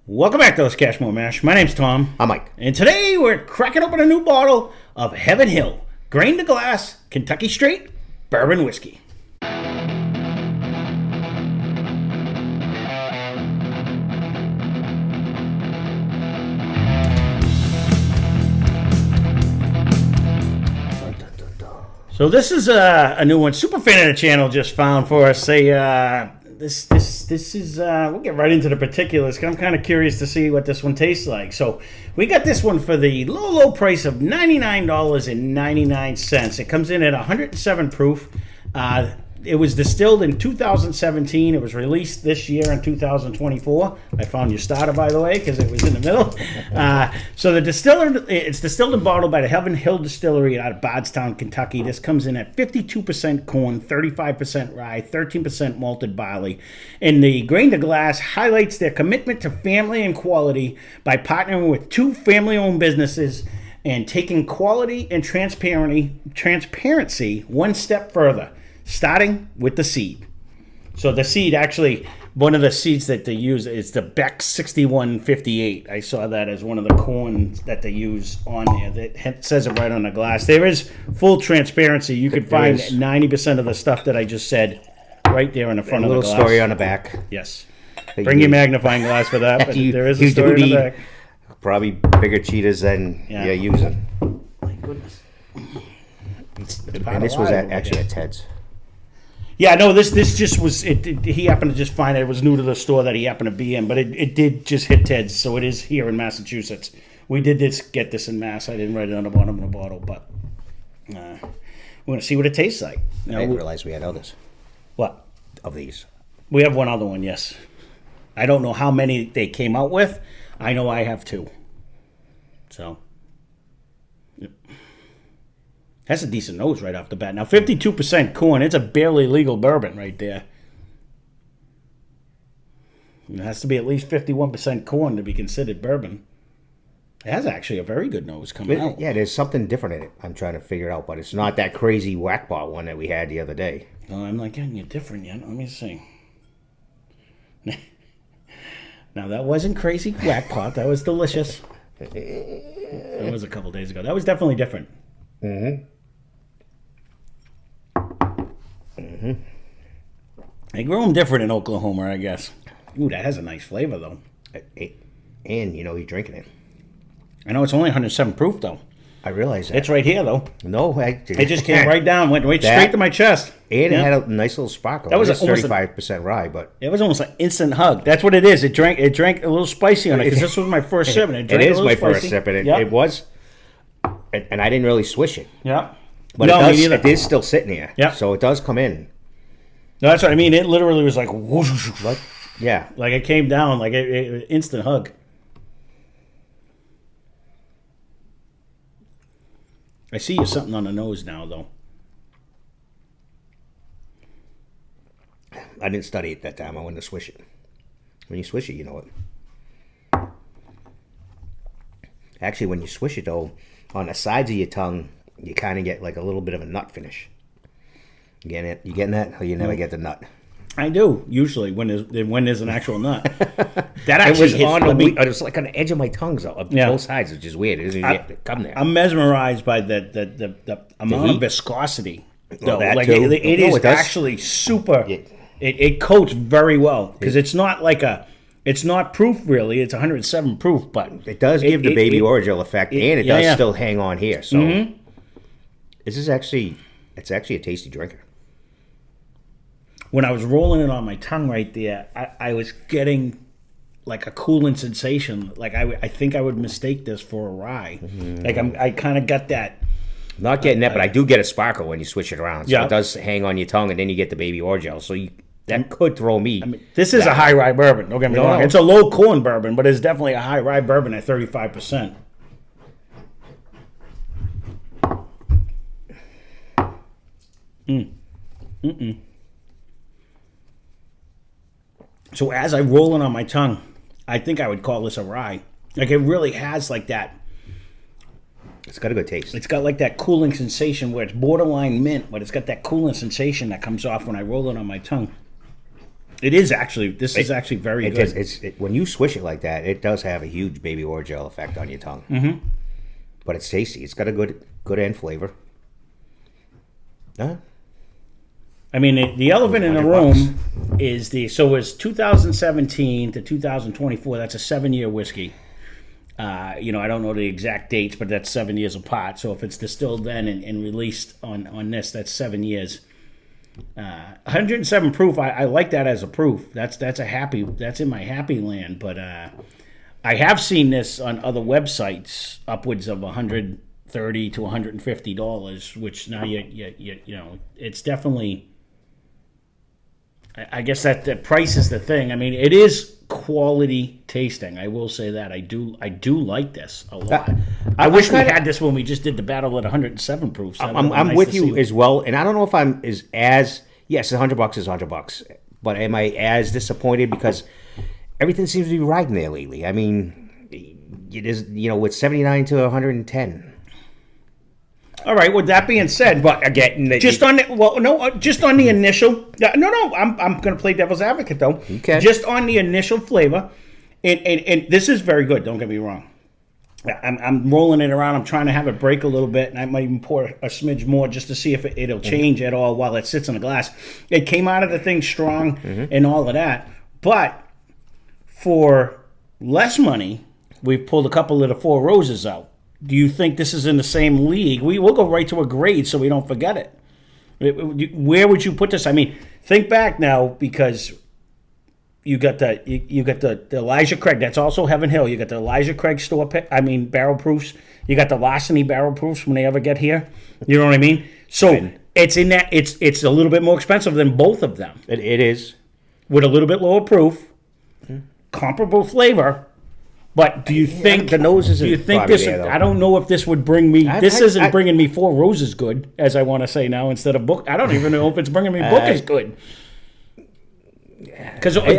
Welcome back to Lesscashmoremash. My name's Tom. I'm Mike. And today we're cracking open a new bottle of Heaven Hill Grain to Glass Kentucky Straight Bourbon Whiskey. So this is a new one. Super fan of the channel just found for us. This is we'll get right into the particulars because I'm kind of curious to see what this one tastes like. So we got this one for the low price of $99.99. It comes in at 107 proof. It was distilled in 2017. It was released this year in 2024. I found your starter, by the way, because it was in the middle. So it's distilled and bottled by the Heaven Hill Distillery out of Bardstown, Kentucky. This comes in at 52% corn, 35% rye, 13% malted barley. And the Grain to Glass highlights their commitment to family and quality by partnering with two family-owned businesses and taking quality and transparency one step further. Starting with the seed. So the seed, actually, one of the seeds that they use is the Beck 6158. I saw that as one of the corns that they use on there. That says it right on the glass. There is full transparency. You can find 90% of the stuff that I just said right there in the front of the glass. A little story on the back. Yes. Bring your magnifying glass for that. But there is a story on the back. Probably bigger cheetahs than you're using. My goodness. And this was actually at Ted's. Yeah, no, this just was, he happened to just find it. It was new to the store that he happened to be in, but it did just hit Ted's, so it is here in Massachusetts. We did get this in Mass. I didn't write it on the bottom of the bottle, but we're going to see what it tastes like. I didn't realize we had others. What? Of these. We have one other one, yes. I don't know how many they came out with. I know I have two. So, yep. That's a decent nose right off the bat. Now, 52% corn. It's a barely legal bourbon right there. It has to be at least 51% corn to be considered bourbon. It has actually a very good nose coming out. Yeah, there's something different in it. I'm trying to figure it out, but it's not that crazy whack pot one that we had the other day. No, I'm not getting you different yet. Let me see. Now, that wasn't crazy whack pot. That was delicious. That was a couple days ago. That was definitely different. Mm-hmm. They grow them different in Oklahoma, I guess. Ooh, that has a nice flavor, though. And, you're drinking it. I know it's only 107 proof, though. I realize that. It's right here, though. No, it just came right down, went right straight to my chest. And it had a nice little sparkle. That was 35% rye, but it was almost an instant hug. That's what it is. It drank a little spicy on it because this was my first sip, and it is my first sip, and it was. And I didn't really swish it. Yeah. But it is still sitting here. Yeah. So it does come in. No, that's what I mean. It literally was like whoosh. Yeah. Like it came down like an instant hug. I see you something on the nose now, though. I didn't study it that time. I wanted to swish it. When you swish it, you know it. Actually, when you swish it, though, on the sides of your tongue, you kind of get like a little bit of a nut finish. You getting it? You getting that? Or you never get the nut? I do, usually, when there's an actual nut. That actually it was like on the edge of my tongue, so both sides, which is weird. It doesn't yet come there. I'm mesmerized by the amount of viscosity. Though. That like too. It is actually super. Yeah. It coats very well because it's not like it's not proof really. It's 107 proof, but it does give the baby orangeal effect, and it does still hang on here. So this is actually a tasty drinker. When I was rolling it on my tongue right there, I was getting like a cooling sensation. Like I think I would mistake this for a rye. Like I kind of got that. Not getting that, but I do get a sparkle when you switch it around. So it does hang on your tongue, and then you get the baby orangeal. So that could throw me. I mean, this is a high rye bourbon. Don't get me wrong. It's a low corn bourbon, but it's definitely a high rye bourbon at 35%. So as I roll it on my tongue, I think I would call this a rye. Like it really has like that. It's got a good taste. It's got like that cooling sensation where it's borderline mint, but it's got that cooling sensation that comes off when I roll it on my tongue. It is actually. This is actually very good. When you swish it like that, it does have a huge baby orgeat effect on your tongue. Mm-hmm. But it's tasty. It's got a good end flavor. I mean, the elephant in the room is it's 2017 to 2024. That's a 7-year whiskey. I don't know the exact dates, but that's 7 years apart. So if it's distilled then and released on this, that's 7 years. 107 proof. I like that as a proof. That's in my happy land. But I have seen this on other websites, upwards of $130 to $150, which now it's definitely. I guess that the price is the thing. I mean, it is quality tasting. I will say that. I do like this a lot. I wish we had this when we just did the battle at 107 proof. So I'm with you as well, and I don't know if I'm as yes, $100 is $100, but am I as disappointed because everything seems to be riding there lately? I mean, it is it's 79 to 110. All right. With that being said, but again, just on the initial. No. I'm going to play devil's advocate though. Okay. Just on the initial flavor, and this is very good. Don't get me wrong. I'm rolling it around. I'm trying to have it break a little bit, and I might even pour a smidge more just to see if it'll change at all while it sits in the glass. It came out of the thing strong and all of that, but for less money, we've pulled a couple of the Four Roses out. Do you think this is in the same league? We'll go right to a grade so we don't forget it. Where would you put this? I mean, think back now because you got the Elijah Craig. That's also Heaven Hill. You got the Elijah Craig barrel proofs. You got the Larceny barrel proofs when they ever get here. You know what I mean? So it's in that. It's a little bit more expensive than both of them. It is with a little bit lower proof, comparable flavor. But do you think the nose isn't? Do you think this? There, I don't know if this would bring me. This isn't bringing me Four Roses good, as I want to say now instead of Book. I don't even know if it's bringing me Book as good. Because I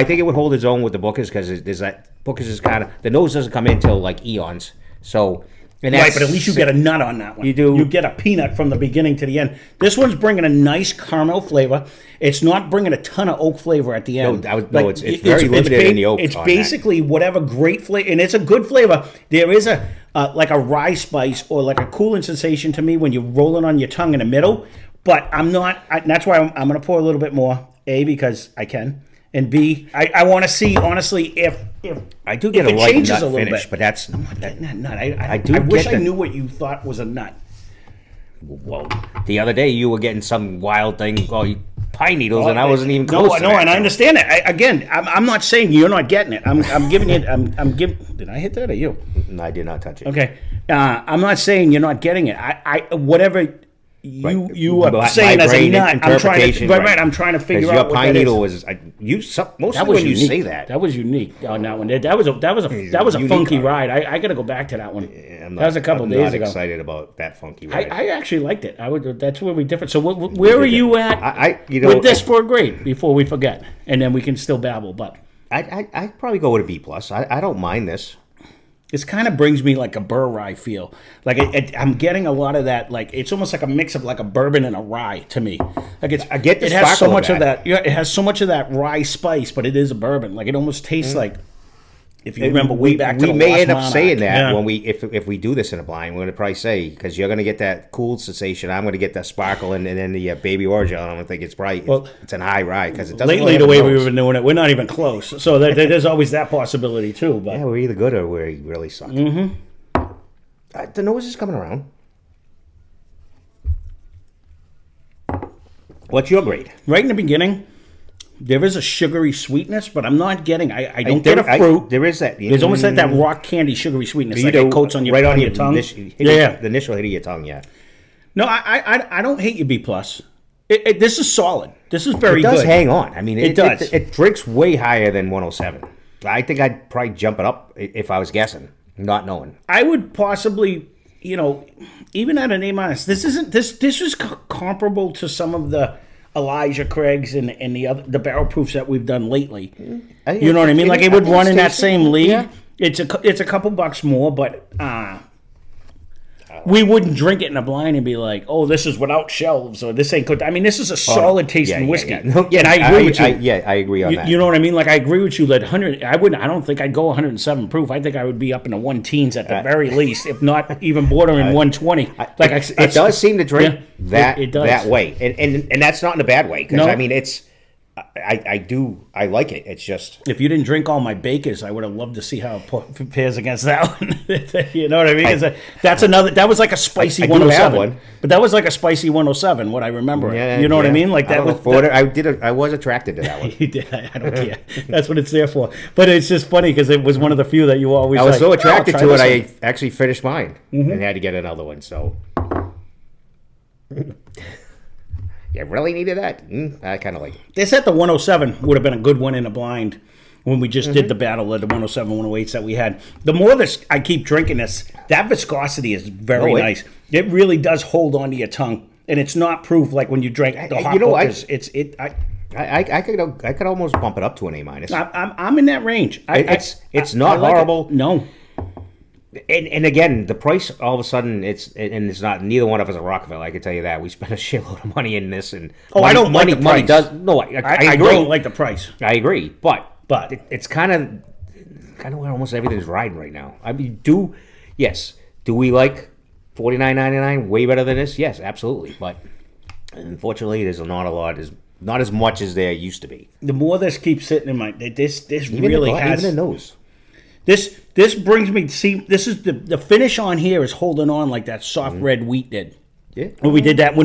think it would hold its own with the Bookers because there's that Bookers is kind of the nose doesn't come in till like eons. So. Right, but at least you get a nut on that one. You do. You get a peanut from the beginning to the end. This one's bringing a nice caramel flavor. It's not bringing a ton of oak flavor at the end. It's very limited in the oak. It's basically whatever great flavor, and it's a good flavor. There is a like a rye spice or like a cooling sensation to me when you roll it on your tongue in the middle. But I'm not. That's why I'm going to pour a little bit more. A, because I can. And B, I want to see, honestly, if I do get a light nut finish, but that's I'm not getting that nut. I wish I knew what you thought was a nut. Well, the other day you were getting some wild thing called pine needles, and I wasn't even close. No, and I understand that. I'm not saying you're not getting it. I'm giving it. I'm giving. Did I hit that or you? No, I did not touch it. Okay, I'm not saying you're not getting it. Whatever. You are saying as a nut. I'm trying to figure out what pine needle was. Mostly when you say that. That was unique on that one. That was a funky ride. I got to go back to that one. That was a couple days ago. I'm not excited about that funky ride. I actually liked it. That's where we different. So where are you at with this for a grade before we forget, and then we can still babble. But I'd probably go with a B+. I don't mind this. This kind of brings me like a burr rye feel. Like I'm getting a lot of that. Like it's almost like a mix of like a bourbon and a rye to me. Like I get the it has so much of that. Yeah, it has so much of that rye spice, but it is a bourbon. Like it almost tastes like. If you remember way back to the we may end up Monarch. saying that when if we do this in a blind, we're going to probably say because you're going to get that cool sensation, I'm going to get that sparkle, and then the baby orgeat. I'm going to think it's bright. It's an high rye because it doesn't. Lately, the way we've been doing it, we're not even close. So there's always that possibility too. But yeah, we're either good or we really suck. The nose is coming around. What's your grade? Right in the beginning. There is a sugary sweetness, but I'm not getting. I don't get a fruit. There is that. There's almost like that rock candy sugary sweetness, like it coats on your on your tongue. The initial hit of your tongue. Yeah. No, I don't hate your B+. This is solid. This is very good. It does hang on. I mean, it does. It drinks way higher than 107. I think I'd probably jump it up if I was guessing, not knowing. I would possibly, even at an A-. This isn't. This is comparable to some of the Elijah Craig's and the barrel proofs that we've done lately. You know what I mean? Like it would run in that same league. Yeah. It's a couple bucks more, but we wouldn't drink it in a blind and be like, oh, this is without shelves or this ain't good. I mean, this is a solid tasting whiskey. Yeah. No, and I agree with you. I agree on that. You know what I mean? Like I agree with you that 100. I don't think I'd go 107 proof. I think I would be up in the 110s at the very least, if not even bordering 120. It does seem to drink it does. that way, and that's not in a bad way. Because No. I mean, it's. I like it. It's just if you didn't drink all my Bakers, I would have loved to see how it compares against that one. You know what I mean? 'Cause that's another. That was like a spicy I do 107. have one. But that was like a spicy 107. What I remember. Yeah, You know what I mean? Like that was. I was attracted to that one. You did. I don't care. That's what it's there for. But it's just funny because it was one of the few that you always. I was like, so attracted I'll to try it, this I actually finished mine and had to get another one. So. You really needed that? I kind of like it. They said the 107 would have been a good one in a blind when we just did the battle of the 107, 108s that we had. The more this I keep drinking this, that viscosity is very nice. It really does hold onto your tongue, and it's not proof like when you drink the hot I could almost bump it up to an A-. I'm in that range. It's not like horrible. it. No. And again, the price all of a sudden it's not. Neither one of us are Rockefeller. I can tell you that we spent a shitload of money in this, and I don't like the price. Money does no. I agree. Don't like the price. I agree, but it's kind of where almost everything's riding right now. I mean, do we like $49.99 way better than this? Yes, absolutely. But unfortunately, there's not a lot. There's not as much as there used to be. The more this keeps sitting in my this Even really has even in those. This brings me to see. This is the finish on here is holding on like that soft red wheat did. Yeah. When we did that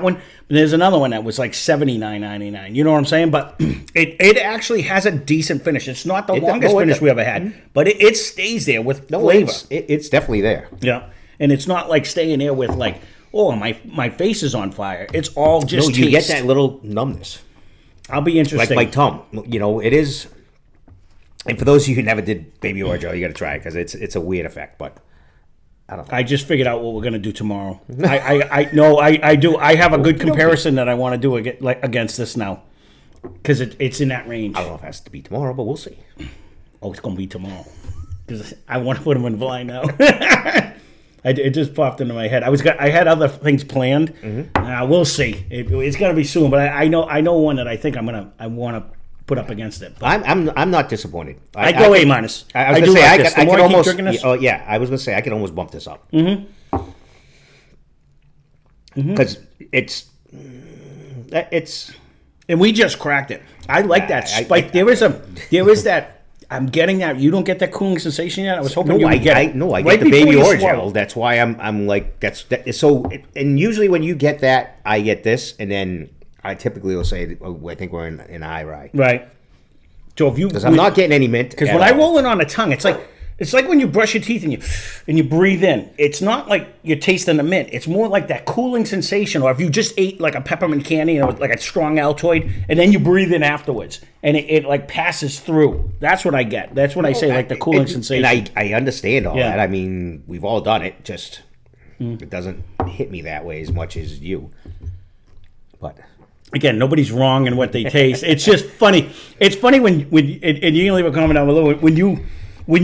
one, there's another one that was like $79.99. You know what I'm saying? But it actually has a decent finish. It's not the longest finish we ever had, but it stays there with flavor. It's definitely there. Yeah, and it's not like staying there with like, oh, my face is on fire. It's all just you taste. get that little numbness. I'll be interested. Like my tongue. You know, it is. And for those of you who never did Baby Orgeat, you got to try it because it's a weird effect. But I don't know. I just figured out what we're gonna do tomorrow. I do. I have a good comparison that I want to do against this now because it's in that range. I don't know if it has to be tomorrow, but we'll see. Oh, it's gonna be tomorrow because I want to put them in blind now. It just popped into my head. I had other things planned. We'll see. It's gonna be soon, but I know one that I think I want to put up against it. But I'm not disappointed. I go A-. I was gonna say I could almost. Oh yeah, I was gonna say I could almost bump this up. Because it's. And we just cracked it. I like that spike. There is that. I'm getting that. You don't get that cooling sensation yet. I was hoping you would get it. I get the Baby Orgeat. That's why I'm like that. So and usually when you get that, I get this, and then I typically will say, I think we're in a high rye. Right. So if you, because I'm not getting any mint. Because when I roll it on the tongue, it's like when you brush your teeth and you breathe in. It's not like you're tasting the mint. It's more like that cooling sensation. Or if you just ate like a peppermint candy, like a strong Altoid, and then you breathe in afterwards, and it like passes through. That's what I get. That's what I say, like the cooling sensation. And I understand all that. I mean, we've all done it. Just it doesn't hit me that way as much as you. But. Again, nobody's wrong in what they taste. It's just funny. It's funny when and you can leave a comment down below when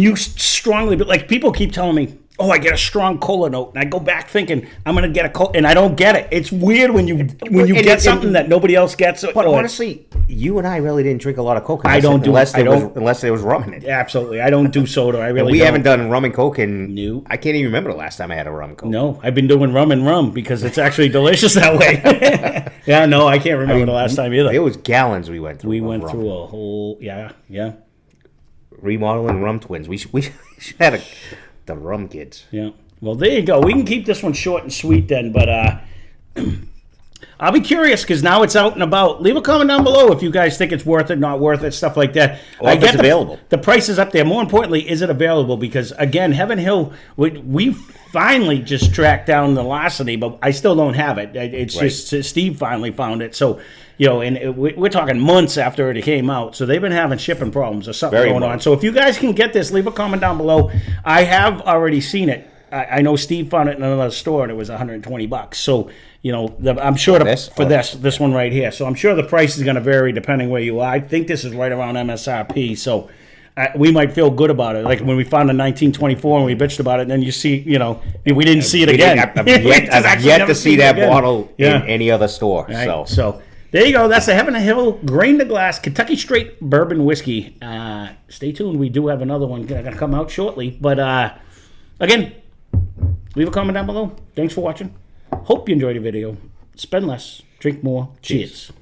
you strongly, but like people keep telling me, oh, I get a strong cola note, and I go back thinking I'm gonna get a cola, and I don't get it. It's weird when you get something that nobody else gets. But honestly, you and I really didn't drink a lot of Coke. Unless there was rum in it. Absolutely, I don't do soda. I really. We haven't done rum and Coke in. No. I can't even remember the last time I had a rum and Coke. No, I've been doing rum and rum because it's actually delicious that way. Yeah, no, I can't remember the last time either. It was gallons we went through. We went through a whole yeah. Remodeling rum twins. We should have the rum kids. Yeah. Well, there you go. We can keep this one short and sweet then, but I'll be curious because now it's out and about. Leave a comment down below if you guys think it's worth it, not worth it, stuff like that. Or if it's available. The price is up there. More importantly, is it available? Because, again, Heaven Hill, we finally just tracked down the Larceny, but I still don't have it. It's right. Just Steve finally found it. So, and we're talking months after it came out. So they've been having shipping problems or something going on. So if you guys can get this, leave a comment down below. I have already seen it. I know Steve found it in another store and it was $120. So, I'm sure this one right here. So I'm sure the price is going to vary depending where you are. I think this is right around MSRP. So we might feel good about it. Like when we found a 1924 and we bitched about it, and then you see, we didn't see it again. I've yet to see that bottle in any other store. Right. So there you go. That's the Heaven Hill Grain to Glass Kentucky Straight Bourbon Whiskey. Stay tuned. We do have another one going to come out shortly. But again, leave a comment down below. Thanks for watching. Hope you enjoyed the video. Spend less, drink more. Cheers.